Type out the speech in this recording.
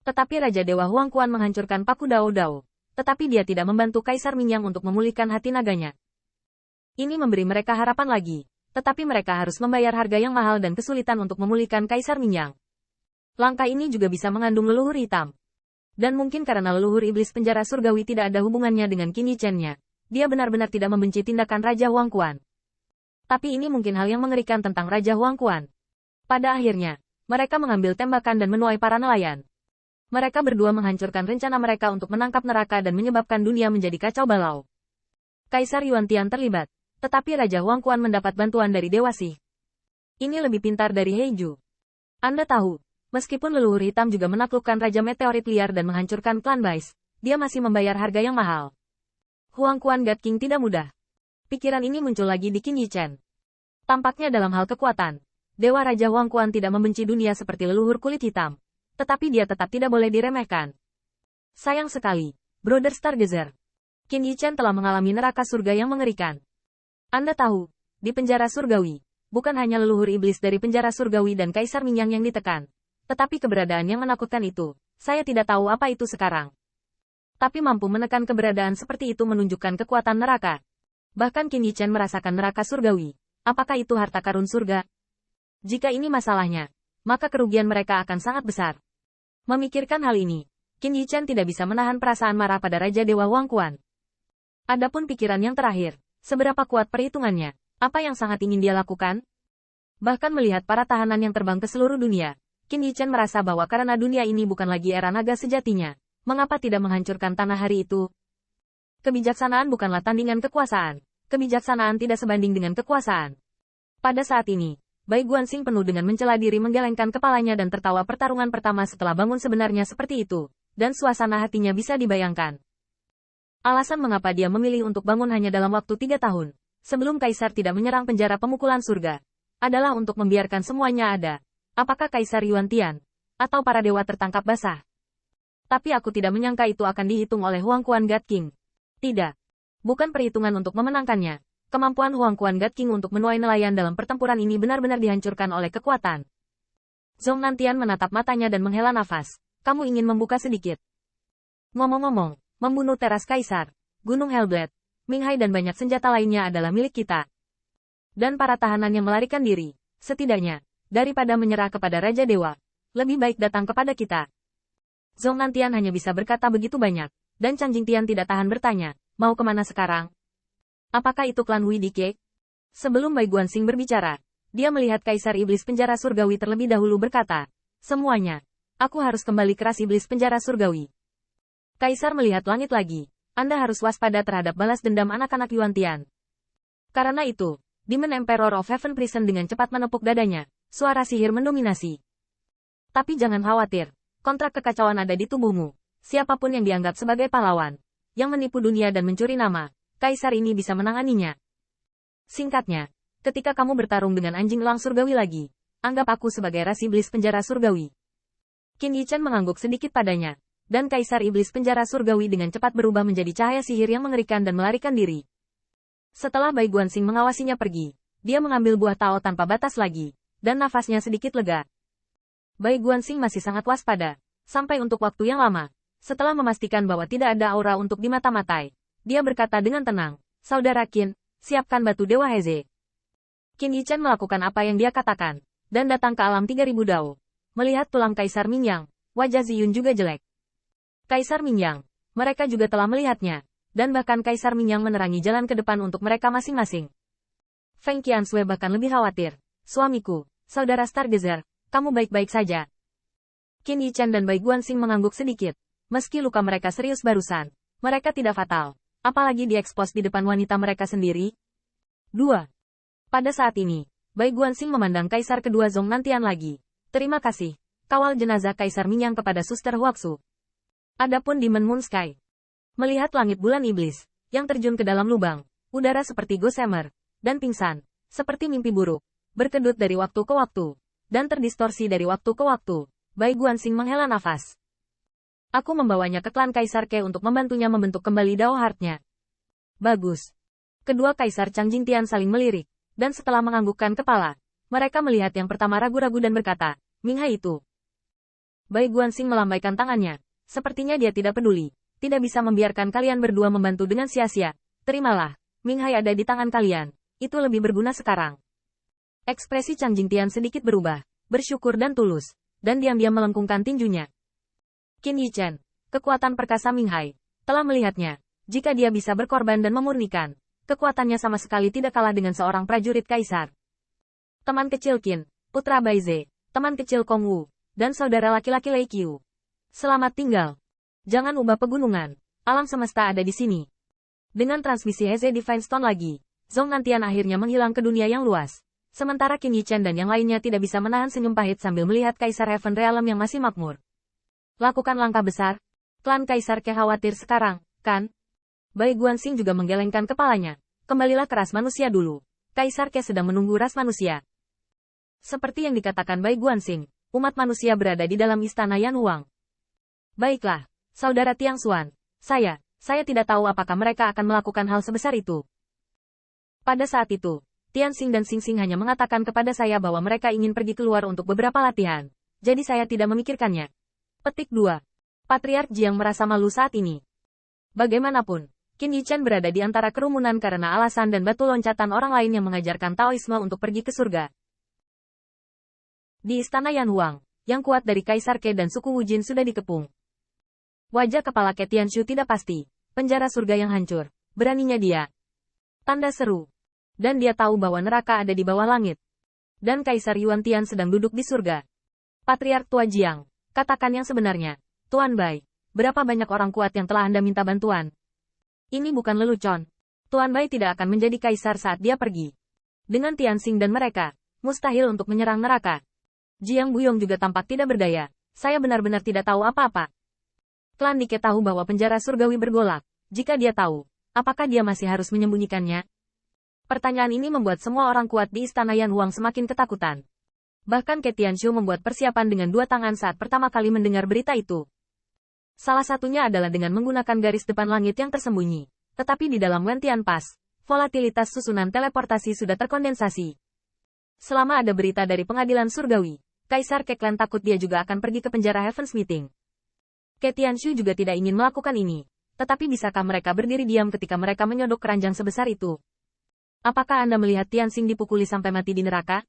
Tetapi Raja Dewa Huangquan menghancurkan paku Dao Dao. Tetapi dia tidak membantu Kaisar Mingyang untuk memulihkan hati naganya. Ini memberi mereka harapan lagi. Tetapi mereka harus membayar harga yang mahal dan kesulitan untuk memulihkan Kaisar Mingyang. Langkah ini juga bisa mengandung leluhur hitam. Dan mungkin karena leluhur iblis penjara surgawi tidak ada hubungannya dengan Qin Yichen-nya, dia benar-benar tidak membenci tindakan Raja Huangquan. Tapi ini mungkin hal yang mengerikan tentang Raja Huangquan. Pada akhirnya, mereka mengambil tembakan dan menuai para nelayan. Mereka berdua menghancurkan rencana mereka untuk menangkap neraka dan menyebabkan dunia menjadi kacau balau. Kaisar Yuantian terlibat, tetapi Raja Huangquan mendapat bantuan dari Dewa Sih. Ini lebih pintar dari Heiju. Anda tahu, meskipun leluhur hitam juga menaklukkan Raja Meteorit Liar dan menghancurkan klan Bais, dia masih membayar harga yang mahal. Huangquan God King tidak mudah. Pikiran ini muncul lagi di Qin Yichen. Tampaknya dalam hal kekuatan, Dewa Raja Huangquan tidak membenci dunia seperti leluhur kulit hitam. Tetapi dia tetap tidak boleh diremehkan. Sayang sekali, Brother Stargazer. Qin Yichen telah mengalami neraka surga yang mengerikan. Anda tahu, di penjara surgawi, bukan hanya leluhur iblis dari penjara surgawi dan Kaisar Mingyang yang ditekan. Tetapi keberadaan yang menakutkan itu, saya tidak tahu apa itu sekarang. Tapi mampu menekan keberadaan seperti itu menunjukkan kekuatan neraka. Bahkan Qin Yichen merasakan neraka surgawi. Apakah itu harta karun surga? Jika ini masalahnya, maka kerugian mereka akan sangat besar. Memikirkan hal ini, Qin Yichen tidak bisa menahan perasaan marah pada Raja Dewa Huangquan. Adapun pikiran yang terakhir, seberapa kuat perhitungannya, apa yang sangat ingin dia lakukan? Bahkan melihat para tahanan yang terbang ke seluruh dunia, Qin Yichen merasa bahwa karena dunia ini bukan lagi era naga sejatinya, mengapa tidak menghancurkan tanah hari itu? Kebijaksanaan bukanlah tandingan kekuasaan. Kebijaksanaan tidak sebanding dengan kekuasaan. Pada saat ini, Bai Guanxing penuh dengan mencela diri menggelengkan kepalanya dan tertawa pertarungan pertama setelah bangun sebenarnya seperti itu, dan suasana hatinya bisa dibayangkan. Alasan mengapa dia memilih untuk bangun hanya dalam waktu 3 tahun, sebelum Kaisar tidak menyerang penjara pemukulan surga, adalah untuk membiarkan semuanya ada. Apakah Kaisar Yuantian, atau para dewa tertangkap basah? Tapi aku tidak menyangka itu akan dihitung oleh Huangquan God King. Tidak. Bukan perhitungan untuk memenangkannya. Kemampuan Huangquan God King untuk menuai nelayan dalam pertempuran ini benar-benar dihancurkan oleh kekuatan. Zhong Nantian menatap matanya dan menghela nafas. Kamu ingin membuka sedikit. Ngomong-ngomong, membunuh teras Kaisar, Gunung Hellblade, Minghai dan banyak senjata lainnya adalah milik kita. Dan para tahanan yang melarikan diri, setidaknya, daripada menyerah kepada Raja Dewa, lebih baik datang kepada kita. Zhong Nantian hanya bisa berkata begitu banyak, dan Chang Jingtian tidak tahan bertanya, mau kemana sekarang? Apakah itu klan Hui Dike? Sebelum Bai Guanxing berbicara, dia melihat Kaisar Iblis Penjara Surgawi terlebih dahulu berkata, semuanya, aku harus kembali ke ras Iblis Penjara Surgawi. Kaisar melihat langit lagi, Anda harus waspada terhadap balas dendam anak-anak Yuantian. Karena itu, Demon Emperor of Heaven Prison dengan cepat menepuk dadanya, suara sihir mendominasi. Tapi jangan khawatir, kontrak kekacauan ada di tubuhmu, siapapun yang dianggap sebagai pahlawan, yang menipu dunia dan mencuri nama, Kaisar ini bisa menanganinya. Singkatnya, ketika kamu bertarung dengan anjing elang surgawi lagi, anggap aku sebagai ras iblis penjara surgawi. Qin Yichen mengangguk sedikit padanya, dan Kaisar Iblis Penjara Surgawi dengan cepat berubah menjadi cahaya sihir yang mengerikan dan melarikan diri. Setelah Bai Guanxing mengawasinya pergi, dia mengambil buah Tao tanpa batas lagi, dan nafasnya sedikit lega. Bai Guanxing masih sangat waspada, sampai untuk waktu yang lama. Setelah memastikan bahwa tidak ada aura untuk dimata-matai, dia berkata dengan tenang, Saudara Qin, siapkan batu Dewa Heze. Qin Yichen melakukan apa yang dia katakan, dan datang ke alam 3000 Dao. Melihat tulang Kaisar Mingyang, wajah Ziyun juga jelek. Kaisar Mingyang, mereka juga telah melihatnya, dan bahkan Kaisar Mingyang menerangi jalan ke depan untuk mereka masing-masing. Feng Qiansui bahkan lebih khawatir, suamiku, Saudara Stargazer, kamu baik-baik saja. Qin Yichen dan Bai Guanxing mengangguk sedikit, meski luka mereka serius barusan, mereka tidak fatal. Apalagi diekspos di depan wanita mereka sendiri. 2. Pada saat ini, Bai Guanxing memandang Kaisar kedua Zhong Nantian lagi. Terima kasih, kawal jenazah Kaisar Mingyang kepada Suster Huaxu. Adapun Demon Moon Sky. Melihat langit bulan iblis, yang terjun ke dalam lubang, udara seperti gossamer, dan pingsan, seperti mimpi buruk, berkedut dari waktu ke waktu, dan terdistorsi dari waktu ke waktu, Bai Guanxing menghela nafas. Aku membawanya ke klan Kaisar Ke untuk membantunya membentuk kembali Dao Heart-nya. Bagus. Kedua Kaisar Chang Jingtian saling melirik, dan setelah menganggukkan kepala, mereka melihat yang pertama ragu-ragu dan berkata, Minghai itu. Bai Guanxing melambaikan tangannya. Sepertinya dia tidak peduli. Tidak bisa membiarkan kalian berdua membantu dengan sia-sia. Terimalah. Ming Hai ada di tangan kalian. Itu lebih berguna sekarang. Ekspresi Chang Jingtian sedikit berubah. Bersyukur dan tulus. Dan diam-diam melengkungkan tinjunya. Qin Yichen. Kekuatan perkasa Ming Hai. Telah melihatnya. Jika dia bisa berkorban dan memurnikan. Kekuatannya sama sekali tidak kalah dengan seorang prajurit kaisar. Teman kecil Qin. Putra Baize. Teman kecil Kong Wu. Dan saudara laki-laki Lei Qiu. Selamat tinggal. Jangan ubah pegunungan. Alam semesta ada di sini. Dengan transmisi Heze Divine Stone lagi, Zhong Nantian akhirnya menghilang ke dunia yang luas. Sementara Qin Yichen dan yang lainnya tidak bisa menahan senyum pahit sambil melihat Kaisar Heaven Realm yang masih makmur. Lakukan langkah besar. Klan Kaisar Ke khawatir sekarang, kan? Bai Guanxing juga menggelengkan kepalanya. Kembalilah ke ras manusia dulu. Kaisar Ke sedang menunggu ras manusia. Seperti yang dikatakan Bai Guanxing, umat manusia berada di dalam istana Yan Huang. Baiklah, saudara Tiang Xuan. Saya tidak tahu apakah mereka akan melakukan hal sebesar itu. Pada saat itu, Tian Xing dan Xing Xing hanya mengatakan kepada saya bahwa mereka ingin pergi keluar untuk beberapa latihan. Jadi saya tidak memikirkannya. Petik 2. Patriark Jiang merasa malu saat ini. Bagaimanapun, Qin Yichen berada di antara kerumunan karena alasan dan batu loncatan orang lain yang mengajarkan Taoisme untuk pergi ke surga. Di istana Yan Huang, yang kuat dari Kaisar Ke dan suku Wu Jin sudah dikepung. Wajah kepala Ke Tianshu tidak pasti. Penjara surga yang hancur. Beraninya dia. Tanda seru. Dan dia tahu bahwa neraka ada di bawah langit. Dan Kaisar Yuan Tian sedang duduk di surga. Patriark Tua Jiang, katakan yang sebenarnya. Tuan Bai, berapa banyak orang kuat yang telah Anda minta bantuan? Ini bukan lelucon. Tuan Bai tidak akan menjadi kaisar saat dia pergi. Dengan Tian Xing dan mereka, mustahil untuk menyerang neraka. Jiang Buyong juga tampak tidak berdaya. Saya benar-benar tidak tahu apa-apa. Klan Nike tahu bahwa penjara surgawi bergolak. Jika dia tahu, apakah dia masih harus menyembunyikannya? Pertanyaan ini membuat semua orang kuat di istana Yan Huang semakin ketakutan. Bahkan Ke Tianshu membuat persiapan dengan dua tangan saat pertama kali mendengar berita itu. Salah satunya adalah dengan menggunakan garis depan langit yang tersembunyi. Tetapi di dalam Wentian Pass, volatilitas susunan teleportasi sudah terkondensasi. Selama ada berita dari pengadilan surgawi, Kaisar Ke Clan takut dia juga akan pergi ke penjara Heaven's Meeting. Ke Tianshu juga tidak ingin melakukan ini. Tetapi bisakah mereka berdiri diam ketika mereka menyodok keranjang sebesar itu? Apakah Anda melihat Tian Xing dipukuli sampai mati di neraka?